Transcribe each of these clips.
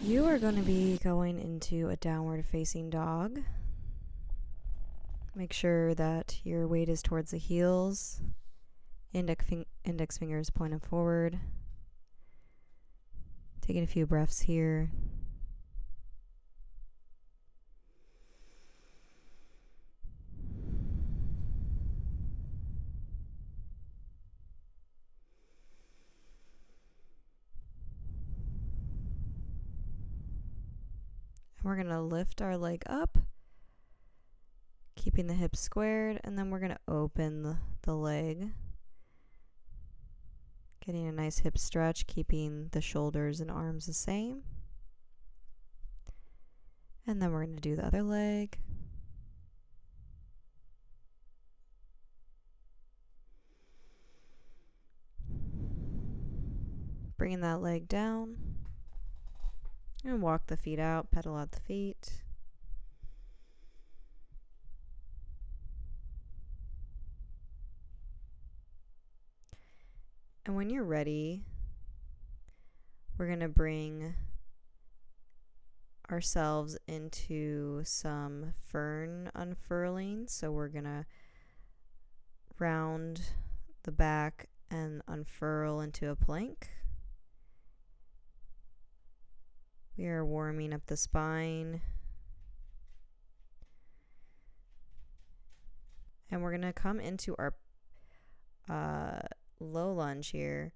You are going to be going into a downward facing dog. Make sure that your weight is towards the heels. Index fingers pointed forward. Taking a few breaths here. And we're going to lift our leg up, keeping the hips squared, and then we're going to open the leg. Getting a nice hip stretch, keeping the shoulders and arms the same. And then we're going to do the other leg. Bringing that leg down. And walk the feet out, pedal out the feet. And when you're ready, we're going to bring ourselves into some fern unfurling. So we're going to round the back and unfurl into a plank. We are warming up the spine. And we're going to come into our low lunge here.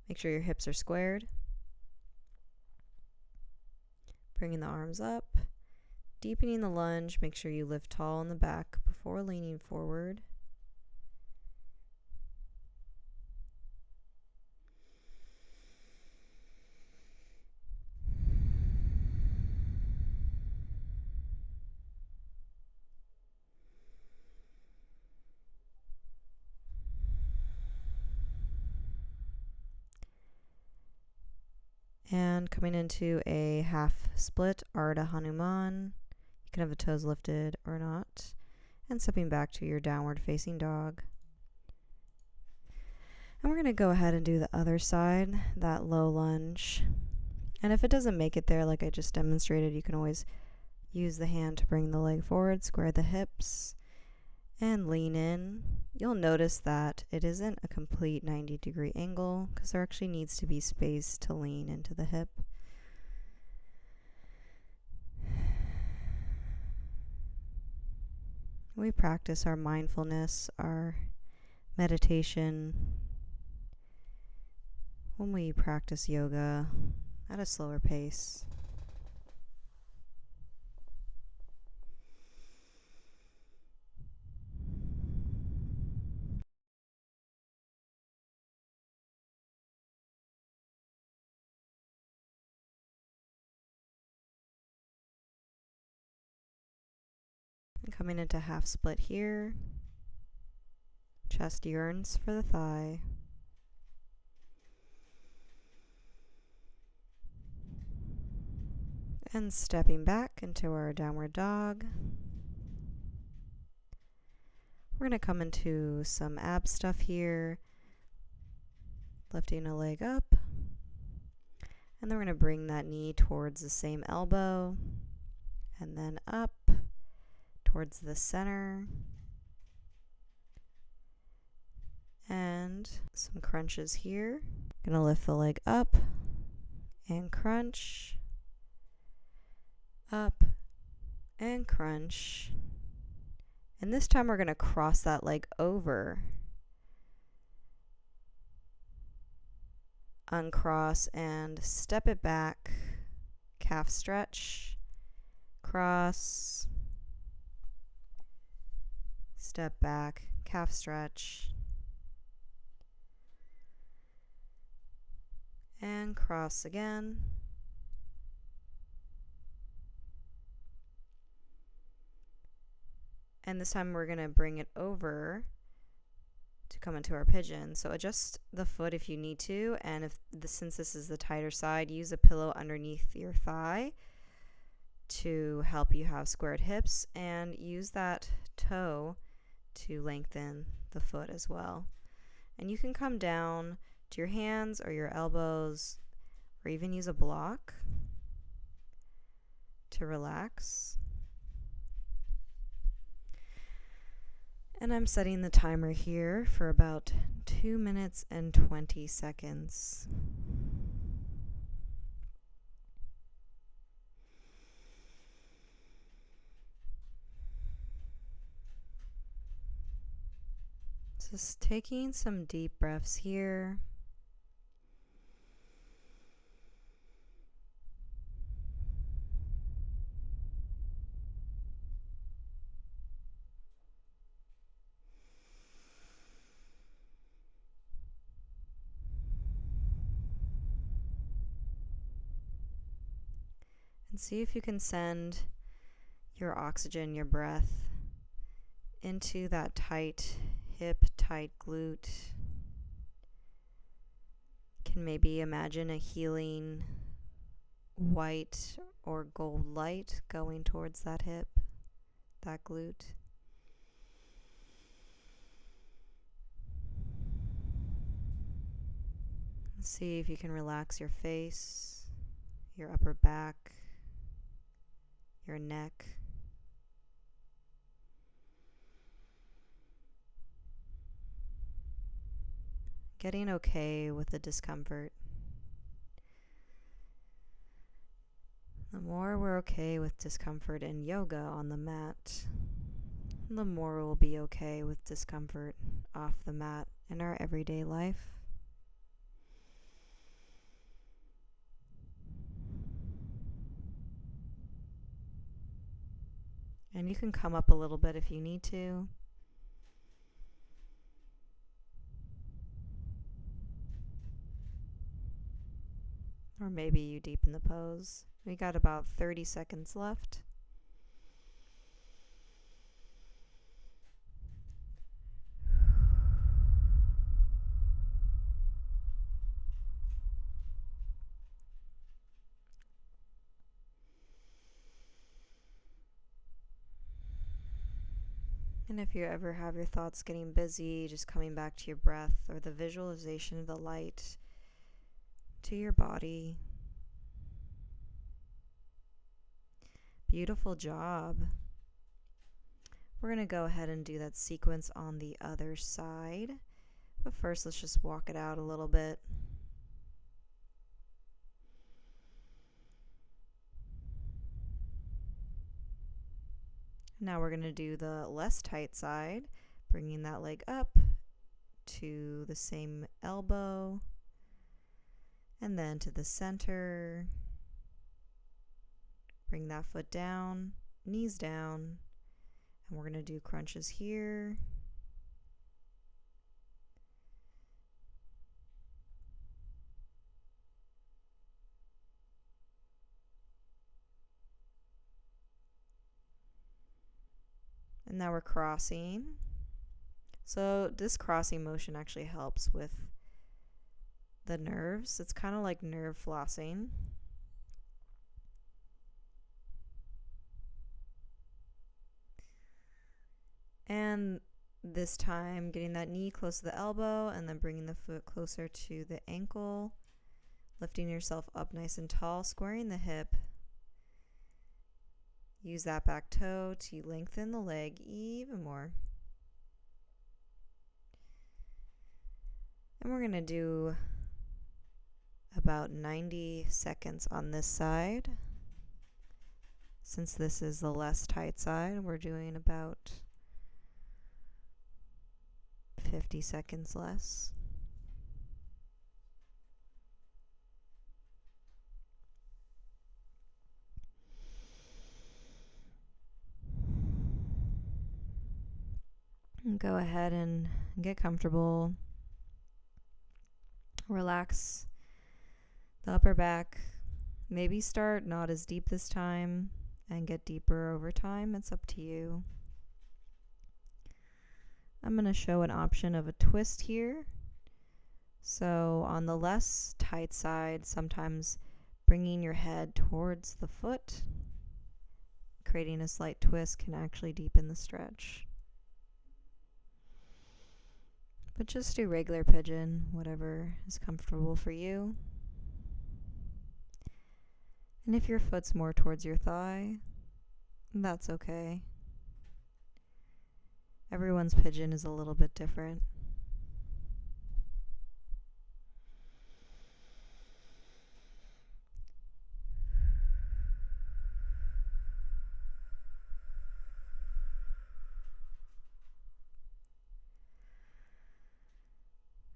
Make sure your hips are squared. Bringing the arms up. Deepening the lunge. Make sure you lift tall in the back before leaning forward. And coming into a half split, Ardha Hanuman. You can have the toes lifted or not. And stepping back to your downward facing dog. And we're going to go ahead and do the other side, that low lunge. And if it doesn't make it there, like I just demonstrated, you can always use the hand to bring the leg forward, square the hips, and lean in. You'll notice that it isn't a complete 90-degree angle because there actually needs to be space to lean into the hip. We practice our mindfulness, our meditation when we practice yoga at a slower pace. And coming into half split here. Chest yearns for the thigh. And stepping back into our downward dog. We're going to come into some ab stuff here. Lifting a leg up. And then we're going to bring that knee towards the same elbow. And then up towards the center. And some crunches here. Going to lift the leg up and crunch. Up and crunch. And this time we're going to cross that leg over. Uncross and step it back. Calf stretch. Cross. Step back. Calf stretch. And cross again. And this time we're going to bring it over to come into our pigeon. So adjust the foot if you need to, and since this is the tighter side, use a pillow underneath your thigh to help you have squared hips, and use that toe to lengthen the foot as well. And you can come down to your hands or your elbows, or even use a block to relax. And I'm setting the timer here for about 2 minutes and 20 seconds. Just taking some deep breaths here. And see if you can send your oxygen, your breath, into that tight hip, tight glute. Can maybe imagine a healing white or gold light going towards that hip, that glute. See if you can relax your face, your upper back, your neck. Getting okay with the discomfort. The more we're okay with discomfort in yoga on the mat, the more we'll be okay with discomfort off the mat in our everyday life. And you can come up a little bit if you need to. Or maybe you deepen the pose. We got about 30 seconds left. And if you ever have your thoughts getting busy, just coming back to your breath or the visualization of the light to your body. Beautiful job. We're going to go ahead and do that sequence on the other side. But first, let's just walk it out a little bit. Now we're going to do the less tight side, bringing that leg up to the same elbow, and then to the center. Bring that foot down, knees down, and we're going to do crunches here. And now we're crossing. So this crossing motion actually helps with the nerves. It's kind of like nerve flossing. And this time getting that knee close to the elbow and then bringing the foot closer to the ankle. Lifting yourself up nice and tall, squaring the hip. Use that back toe to lengthen the leg even more. And we're going to do about 90 seconds on this side. Since this is the less tight side, we're doing about 50 seconds less. And go ahead and get comfortable. Relax the upper back. Maybe start not as deep this time and get deeper over time. It's up to you. I'm going to show an option of a twist here. So on the less tight side, sometimes bringing your head towards the foot, creating a slight twist can actually deepen the stretch. But just do regular pigeon, whatever is comfortable for you. And if your foot's more towards your thigh, that's okay. Everyone's pigeon is a little bit different.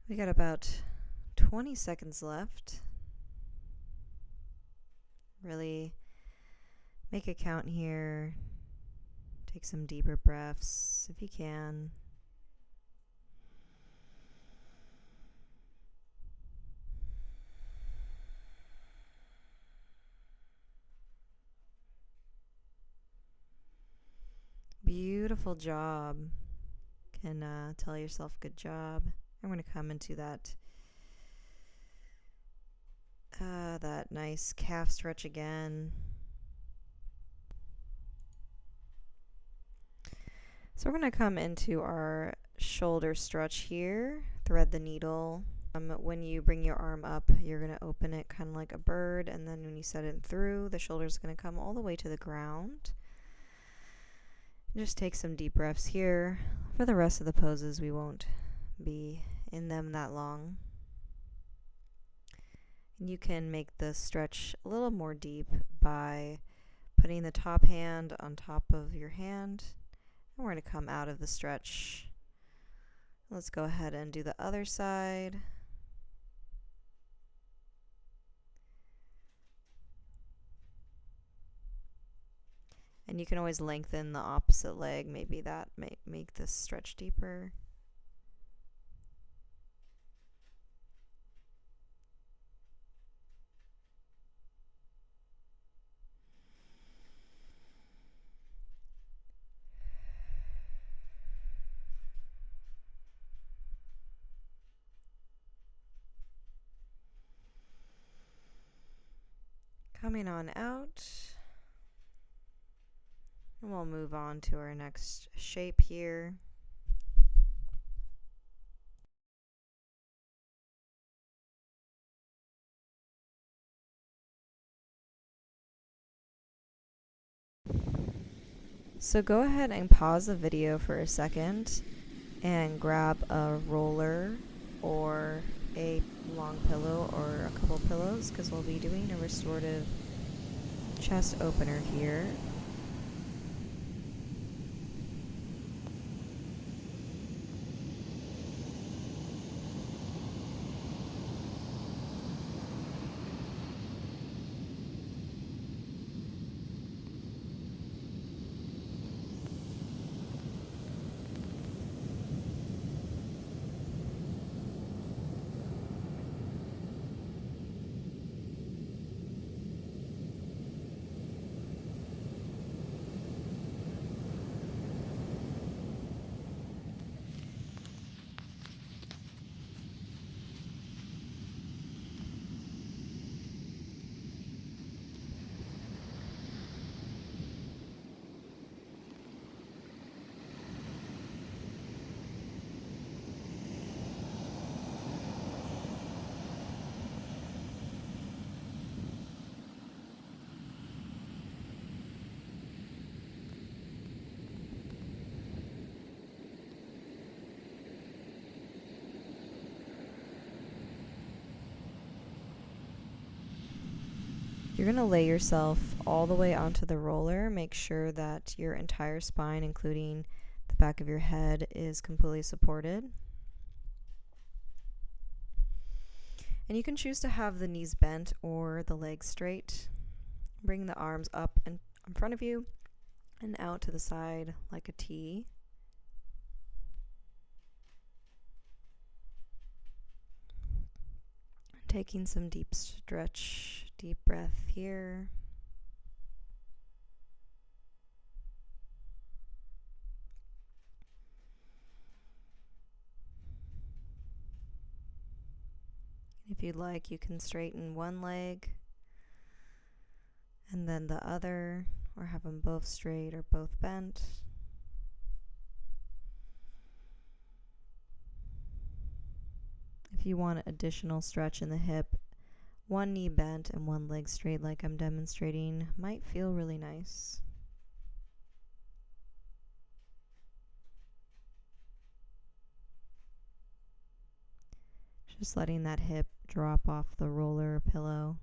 We got about 20 seconds left. Really make a count here. Take some deeper breaths if you can. Beautiful job. Can tell yourself good job. I'm going to come into that nice calf stretch again. So we're going to come into our shoulder stretch here. Thread the needle. When you bring your arm up, you're going to open it kind of like a bird, and then when you set it through, the shoulder's going to come all the way to the ground. Just take some deep breaths here. For the rest of the poses, we won't be in them that long. And you can make the stretch a little more deep by putting the top hand on top of your hand. And we're going to come out of the stretch. Let's go ahead and do the other side. And you can always lengthen the opposite leg. Maybe that may make this stretch deeper. Coming on out. And we'll move on to our next shape here. So go ahead and pause the video for a second and grab a roller or a long pillow or a couple pillows, because we'll be doing a restorative chest opener here. You're going to lay yourself all the way onto the roller. Make sure that your entire spine, including the back of your head, is completely supported. And you can choose to have the knees bent or the legs straight. Bring the arms up and in front of you and out to the side like a T. Taking some deep stretch, deep breath here. If you'd like, you can straighten one leg and then the other, or have them both straight or both bent. If you want additional stretch in the hip One knee bent and one leg straight like I'm demonstrating might feel really nice. Just letting that hip drop off the roller or pillow.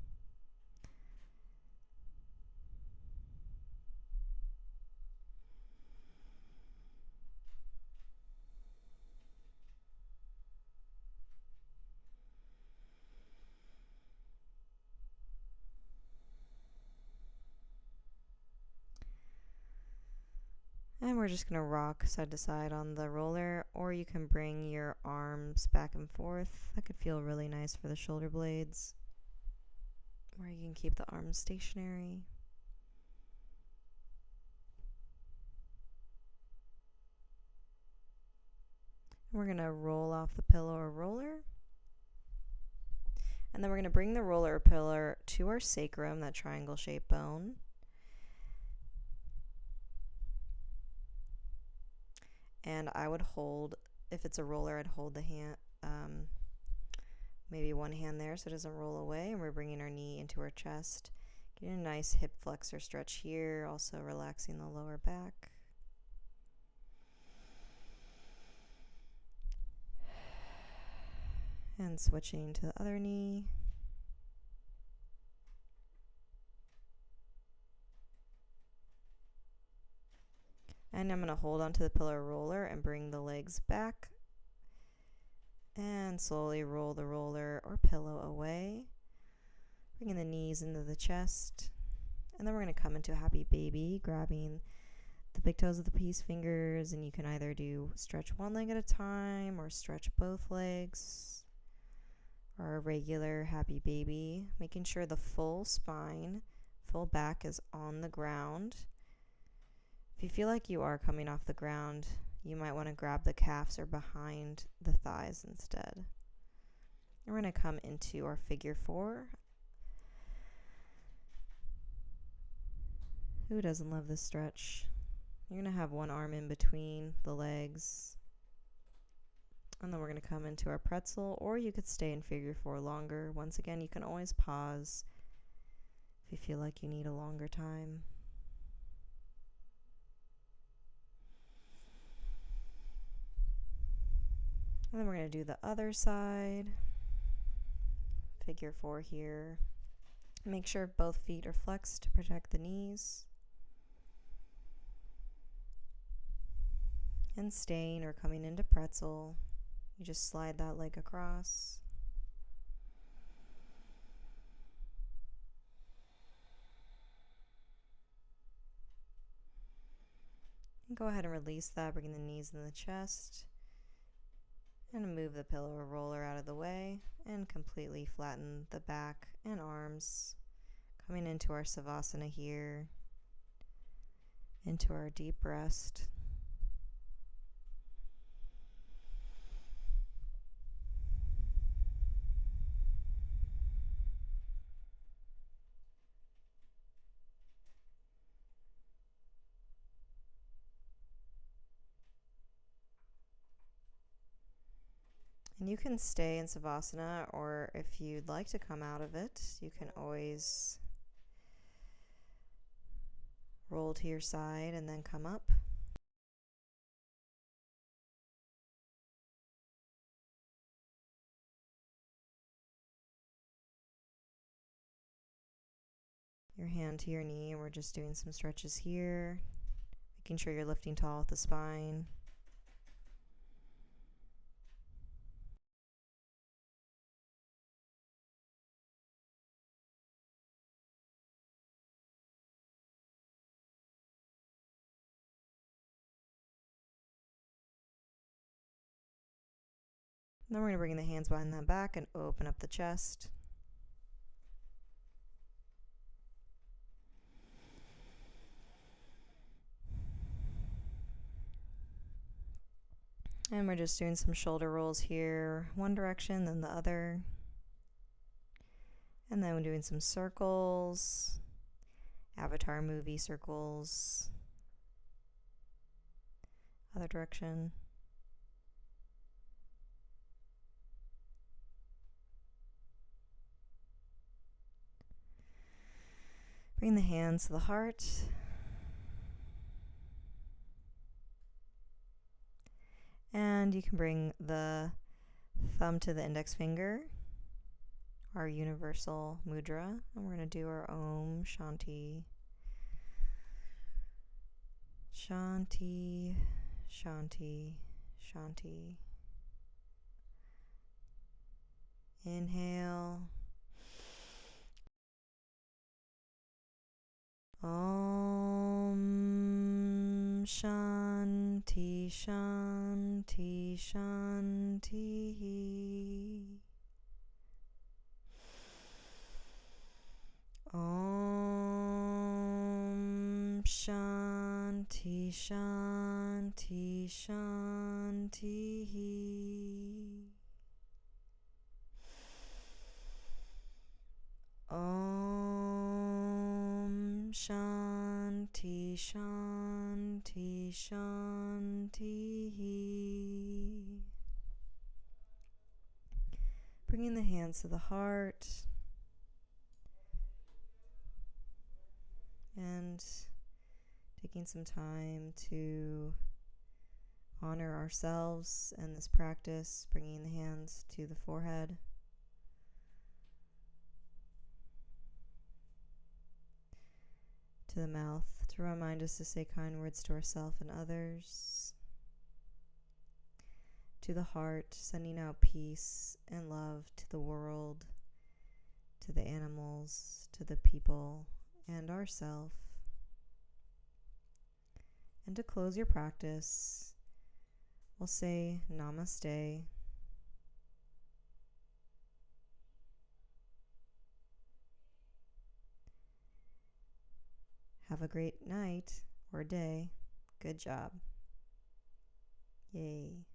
And we're just going to rock side to side on the roller, or you can bring your arms back and forth. That could feel really nice for the shoulder blades, or you can keep the arms stationary. We're going to roll off the pillow or roller. And then we're going to bring the roller or pillar to our sacrum, that triangle shaped bone. And I would hold, if it's a roller, I'd hold the hand, maybe one hand there so it doesn't roll away. And we're bringing our knee into our chest. Getting a nice hip flexor stretch here, also relaxing the lower back. And switching to the other knee. And I'm going to hold onto the pillar roller and bring the legs back. And slowly roll the roller or pillow away. Bringing the knees into the chest. And then we're going to come into a happy baby, grabbing the big toes of the peace fingers. And you can either do stretch one leg at a time or stretch both legs. Or a regular happy baby. Making sure the full spine, full back is on the ground. If you feel like you are coming off the ground, you might want to grab the calves or behind the thighs instead. And we're going to come into our figure four. Who doesn't love this stretch? You're going to have one arm in between the legs. And then we're going to come into our pretzel, or you could stay in figure four longer. Once again, you can always pause if you feel like you need a longer time. And then we're going to do the other side. Figure four here. Make sure both feet are flexed to protect the knees. And staying or coming into pretzel, you just slide that leg across. And go ahead and release that, bringing the knees in the chest. And move the pillow or roller out of the way and completely flatten the back and arms. Coming into our Savasana here, into our deep rest. And you can stay in Savasana, or if you'd like to come out of it, you can always roll to your side and then come up. Your hand to your knee, and we're just doing some stretches here, making sure you're lifting tall with the spine. Then we're going to bring the hands behind the back and open up the chest. And we're just doing some shoulder rolls here, one direction, then the other. And then we're doing some circles, Avatar movie circles, other direction. Bring the hands to the heart. And you can bring the thumb to the index finger, our universal mudra, and we're going to do our Om Shanti. Shanti, Shanti, Shanti. Inhale. Om Shanti, Shanti, Shanti. Om Shanti, Shanti, Shanti. Om Shanti, Shanti, Shanti. Bringing the hands to the heart and taking some time to honor ourselves and this practice, bringing the hands to the forehead. To the mouth to remind us to say kind words to ourselves and others. To the heart, sending out peace and love to the world, to the animals, to the people, and ourself. And to close your practice, we'll say Namaste. Have a great night or day. Good job. Yay.